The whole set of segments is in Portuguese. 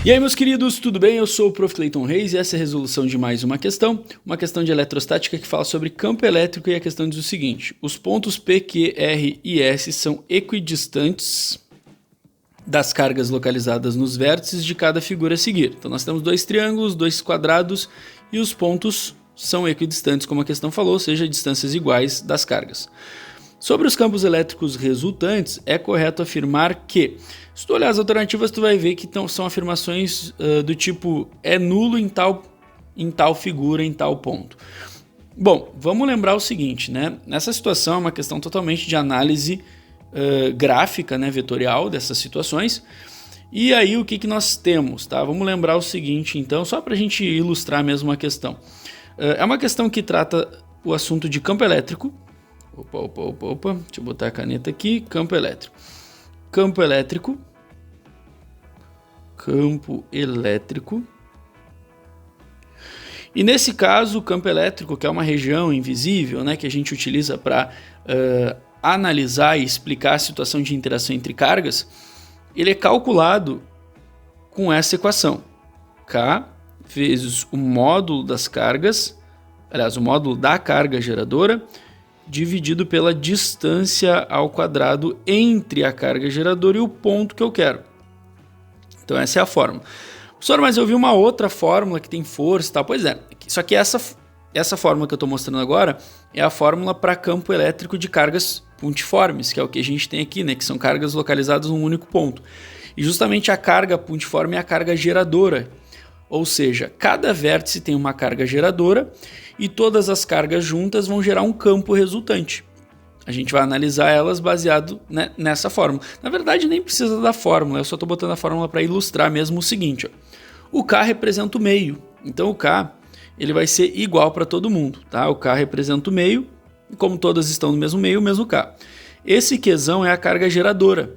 E aí, meus queridos, tudo bem? Eu sou o Prof. Clayton Reis e essa é a resolução de mais uma questão de eletrostática que fala sobre campo elétrico, e a questão diz o seguinte: os pontos P, Q, R e S são equidistantes das cargas localizadas nos vértices de cada figura a seguir. Então nós temos dois triângulos, dois quadrados e os pontos são equidistantes, como a questão falou, ou seja, distâncias iguais das cargas. Sobre os campos elétricos resultantes, é correto afirmar que, se tu olhar as alternativas, tu vai ver que são afirmações do tipo é nulo em tal figura, em tal ponto. Bom, vamos lembrar o seguinte, né? Nessa situação é uma questão totalmente de análise gráfica, né, vetorial dessas situações. E aí o que nós temos, tá? Vamos lembrar o seguinte, então, só para a gente ilustrar mesmo a questão. É uma questão que trata o assunto de campo elétrico. Opa, deixa eu botar a caneta aqui. Campo elétrico. Campo elétrico. E nesse caso, o campo elétrico, que é uma região invisível, né, que a gente utiliza para analisar e explicar a situação de interação entre cargas, ele é calculado com essa equação. K vezes o módulo das cargas, aliás, o módulo da carga geradora, dividido pela distância ao quadrado entre a carga geradora e o ponto que eu quero. Então essa é a fórmula. Professor, mas eu vi uma outra fórmula que tem força e tal. Pois é, só que essa fórmula que eu estou mostrando agora é a fórmula para campo elétrico de cargas pontiformes, que é o que a gente tem aqui, né? Que são cargas localizadas num único ponto. E justamente a carga pontiforme é a carga geradora. Ou seja, cada vértice tem uma carga geradora e todas as cargas juntas vão gerar um campo resultante. A gente vai analisar elas baseado, né, nessa fórmula. Na verdade, nem precisa da fórmula, eu só estou botando a fórmula para ilustrar mesmo o seguinte. Ó. O K representa o meio, então o K ele vai ser igual para todo mundo. Tá? O K representa o meio, e como todas estão no mesmo meio, o mesmo K. Esse Qzão é a carga geradora,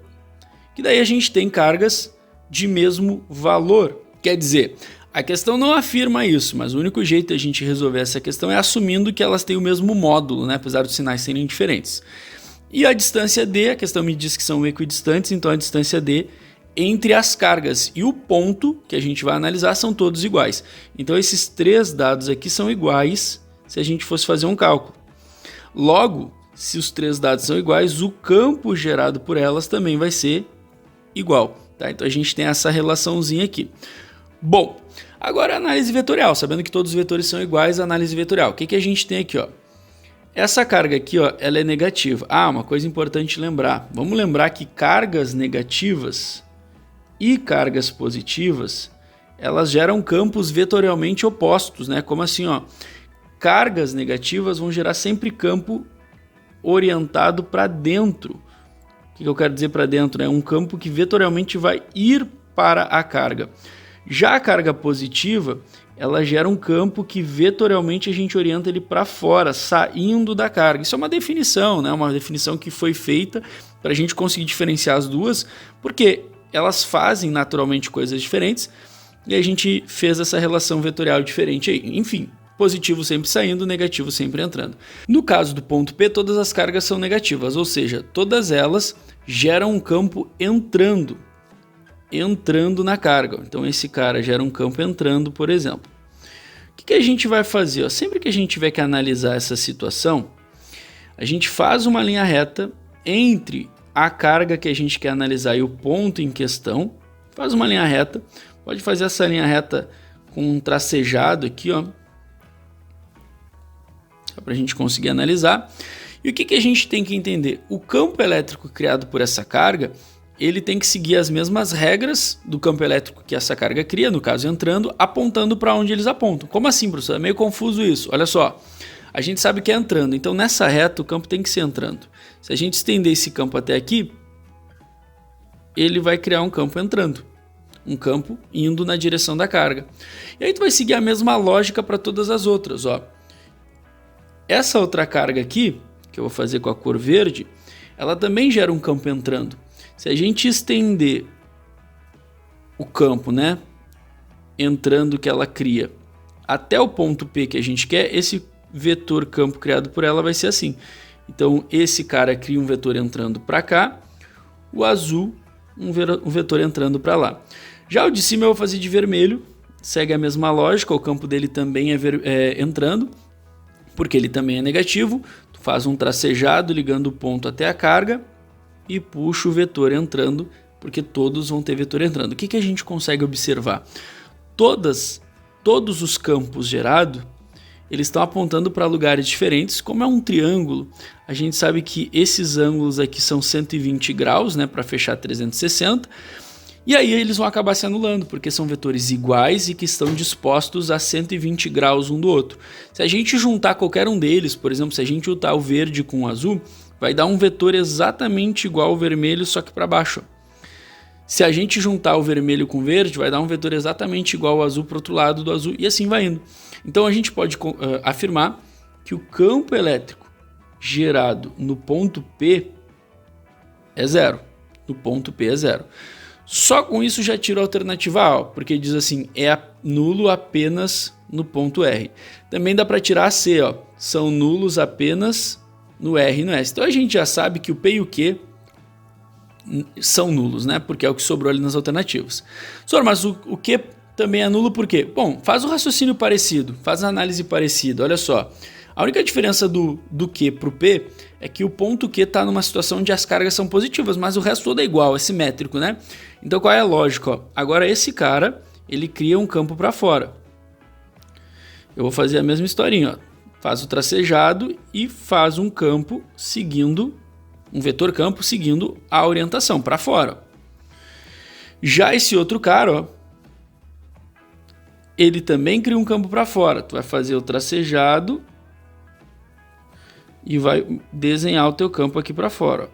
que daí a gente tem cargas de mesmo valor. Quer dizer, a questão não afirma isso, mas o único jeito de a gente resolver essa questão é assumindo que elas têm o mesmo módulo, né? Apesar dos sinais serem diferentes. E a distância D, a questão me diz que são equidistantes, então a distância D entre as cargas e o ponto que a gente vai analisar são todos iguais. Então esses três dados aqui são iguais se a gente fosse fazer um cálculo. Logo, se os três dados são iguais, o campo gerado por elas também vai ser igual. Tá? Então a gente tem essa relaçãozinha aqui. Bom, agora a análise vetorial, sabendo que todos os vetores são iguais, a análise vetorial. O que a gente tem aqui? Ó? Essa carga aqui, ó, ela é negativa. Ah, uma coisa importante lembrar. Vamos lembrar que cargas negativas e cargas positivas, elas geram campos vetorialmente opostos, né? Como assim, ó? Cargas negativas vão gerar sempre campo orientado para dentro. O que eu quero dizer para dentro? É um campo que vetorialmente vai ir para a carga. Já a carga positiva, ela gera um campo que vetorialmente a gente orienta ele para fora, saindo da carga. Isso é uma definição, né? Uma definição que foi feita para a gente conseguir diferenciar as duas, porque elas fazem naturalmente coisas diferentes e a gente fez essa relação vetorial diferente aí. Enfim, positivo sempre saindo, negativo sempre entrando. No caso do ponto P, todas as cargas são negativas, ou seja, todas elas geram um campo entrando na carga. Então esse cara gera um campo entrando, por exemplo. O que a gente vai fazer? Ó? Sempre que a gente tiver que analisar essa situação, a gente faz uma linha reta entre a carga que a gente quer analisar e o ponto em questão. Faz uma linha reta. Pode fazer essa linha reta com um tracejado aqui, ó, para a gente conseguir analisar. E o que a gente tem que entender? O campo elétrico criado por essa carga, ele tem que seguir as mesmas regras do campo elétrico que essa carga cria, no caso entrando, apontando para onde eles apontam. Como assim, professor? É meio confuso isso. Olha só, a gente sabe que é entrando, então nessa reta o campo tem que ser entrando. Se a gente estender esse campo até aqui, ele vai criar um campo entrando, um campo indo na direção da carga. E aí tu vai seguir a mesma lógica para todas as outras. Ó. Essa outra carga aqui, que eu vou fazer com a cor verde, ela também gera um campo entrando. Se a gente estender o campo, né, entrando que ela cria até o ponto P que a gente quer, esse vetor campo criado por ela vai ser assim. Então esse cara cria um vetor entrando para cá, o azul um vetor entrando para lá. Já o de cima eu vou fazer de vermelho, segue a mesma lógica, o campo dele também é entrando, porque ele também é negativo. Tu faz um tracejado ligando o ponto até a carga e puxa o vetor entrando, porque todos vão ter vetor entrando. O que a gente consegue observar? Todos os campos gerados, eles estão apontando para lugares diferentes. Como é um triângulo, a gente sabe que esses ângulos aqui são 120 graus, né, para fechar 360. E aí eles vão acabar se anulando, porque são vetores iguais e que estão dispostos a 120 graus um do outro. Se a gente juntar qualquer um deles, por exemplo, se a gente juntar o verde com o azul, vai dar um vetor exatamente igual ao vermelho, só que para baixo. Se a gente juntar o vermelho com o verde, vai dar um vetor exatamente igual ao azul para o outro lado do azul, e assim vai indo. Então a gente pode afirmar que o campo elétrico gerado no ponto P é zero. No ponto P é zero. Só com isso já tira a alternativa A, porque diz assim, é nulo apenas no ponto R. Também dá para tirar a C, ó, são nulos apenas no R e no S. Então a gente já sabe que o P e o Q são nulos, né? Porque é o que sobrou ali nas alternativas. Mas o Q também é nulo por quê? Bom, faz o raciocínio parecido, faz a análise parecida, olha só. A única diferença do Q para o P é que o ponto Q está numa situação onde as cargas são positivas, mas o resto todo é igual, é simétrico, né? Então qual é a lógica? Ó? Agora esse cara, ele cria um campo para fora. Eu vou fazer a mesma historinha, ó. Faz o tracejado e faz um campo seguindo, um vetor campo seguindo a orientação para fora. Já esse outro cara, ó, ele também cria um campo para fora. Tu vai fazer o tracejado e vai desenhar o teu campo aqui para fora.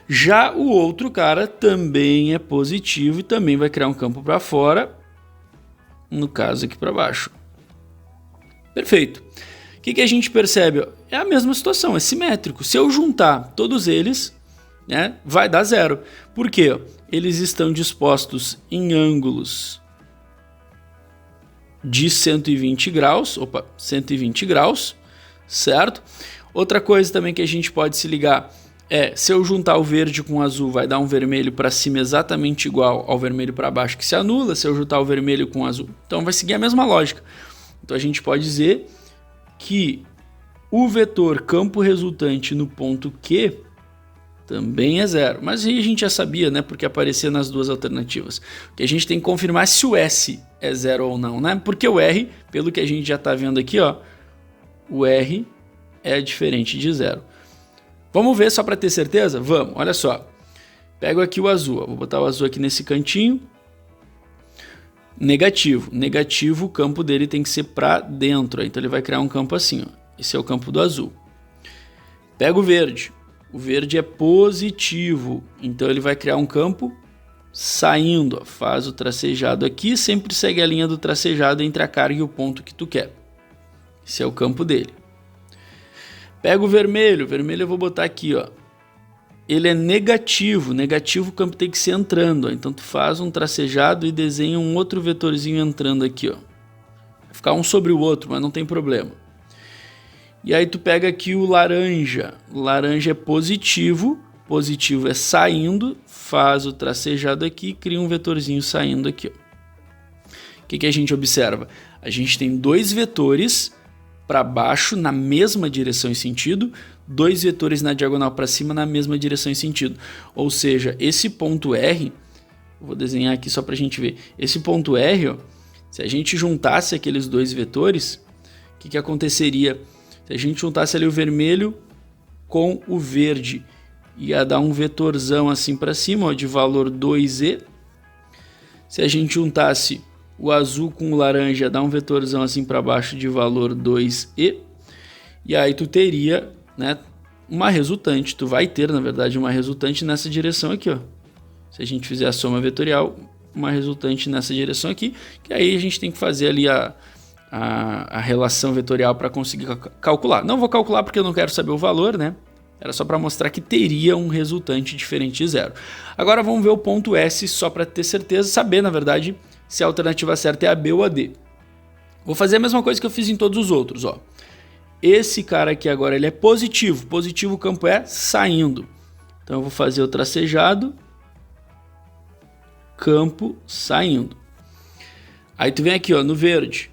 Já o outro cara também é positivo e também vai criar um campo para fora, no caso aqui para baixo. Perfeito. O que a gente percebe? É a mesma situação, é simétrico. Se eu juntar todos eles, né, vai dar zero. Por quê? Eles estão dispostos em ângulos de 120 graus, 120 graus, certo? Outra coisa também que a gente pode se ligar é, se eu juntar o verde com o azul, vai dar um vermelho para cima exatamente igual ao vermelho para baixo, que se anula. Se eu juntar o vermelho com o azul, então vai seguir a mesma lógica. Então a gente pode dizer que o vetor campo resultante no ponto Q também é zero. Mas aí a gente já sabia, né? Porque aparecia nas duas alternativas. O que a gente tem que confirmar é se o S é zero ou não, né? Porque o R, pelo que a gente já está vendo aqui, ó, o R é diferente de zero. Vamos ver só para ter certeza? Vamos, olha só. Pego aqui o azul, ó. Vou botar o azul aqui nesse cantinho. Negativo. Negativo, o campo dele tem que ser para dentro. Então ele vai criar um campo assim, ó. Esse é o campo do azul. Pego o verde. O verde é positivo. Então ele vai criar um campo saindo. Ó. Faz o tracejado aqui. Sempre segue a linha do tracejado entre a carga e o ponto que tu quer. Esse é o campo dele. Pego o vermelho. O vermelho eu vou botar aqui, ó. Ele é negativo. Negativo, o campo tem que ser entrando. Ó. Então tu faz um tracejado e desenha um outro vetorzinho entrando aqui, ó. Vai ficar um sobre o outro, mas não tem problema. E aí tu pega aqui o laranja. O laranja é positivo. Positivo é saindo. Faz o tracejado aqui e cria um vetorzinho saindo aqui, ó. O que a gente observa? A gente tem dois vetores para baixo na mesma direção e sentido, dois vetores na diagonal para cima na mesma direção e sentido. Ou seja, esse ponto R, vou desenhar aqui só para a gente ver, esse ponto R, ó, se a gente juntasse aqueles dois vetores, o que aconteceria? Se a gente juntasse ali o vermelho com o verde, ia dar um vetorzão assim para cima, ó, de valor 2E. Se a gente juntasse o azul com o laranja, dá um vetorzão assim para baixo de valor 2E. E aí tu teria, né, uma resultante. Tu vai ter, na verdade, uma resultante nessa direção aqui, ó. Se a gente fizer a soma vetorial, uma resultante nessa direção aqui. Que aí a gente tem que fazer ali a relação vetorial para conseguir calcular. Não vou calcular porque eu não quero saber o valor, né? Era só para mostrar que teria um resultante diferente de zero. Agora vamos ver o ponto S só para ter certeza, saber, na verdade, se a alternativa certa é a B ou a D. Vou fazer a mesma coisa que eu fiz em todos os outros, ó. Esse cara aqui agora ele é positivo. Positivo, o campo é saindo. Então eu vou fazer o tracejado. campo saindo. Aí tu vem aqui, ó, no verde.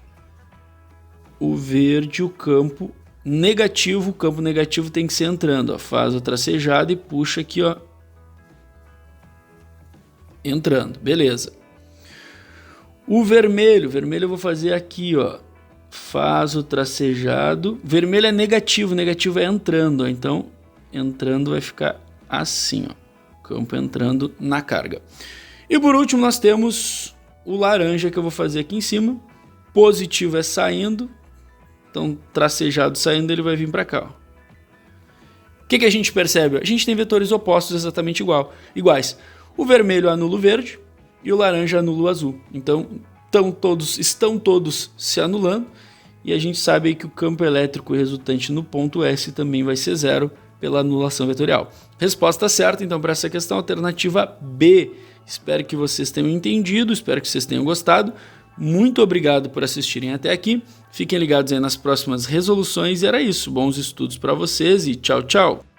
O verde, o campo negativo tem que ser entrando, ó. Faz o tracejado e puxa aqui, ó. Entrando, beleza. O vermelho eu vou fazer aqui, ó. Faz o tracejado. Vermelho é negativo é entrando, ó. Então, entrando vai ficar assim, ó. Campo entrando na carga. E por último nós temos o laranja que eu vou fazer aqui em cima. Positivo é saindo. Então, tracejado saindo, ele vai vir para cá, ó. O que a gente percebe? A gente tem vetores opostos exatamente iguais. O vermelho anula o verde e o laranja anula o azul. Então, estão todos se anulando. E a gente sabe aí que o campo elétrico resultante no ponto S também vai ser zero pela anulação vetorial. Resposta certa, então, para essa questão, alternativa B. Espero que vocês tenham entendido, espero que vocês tenham gostado. Muito obrigado por assistirem até aqui. Fiquem ligados aí nas próximas resoluções. E era isso. Bons estudos para vocês e tchau, tchau.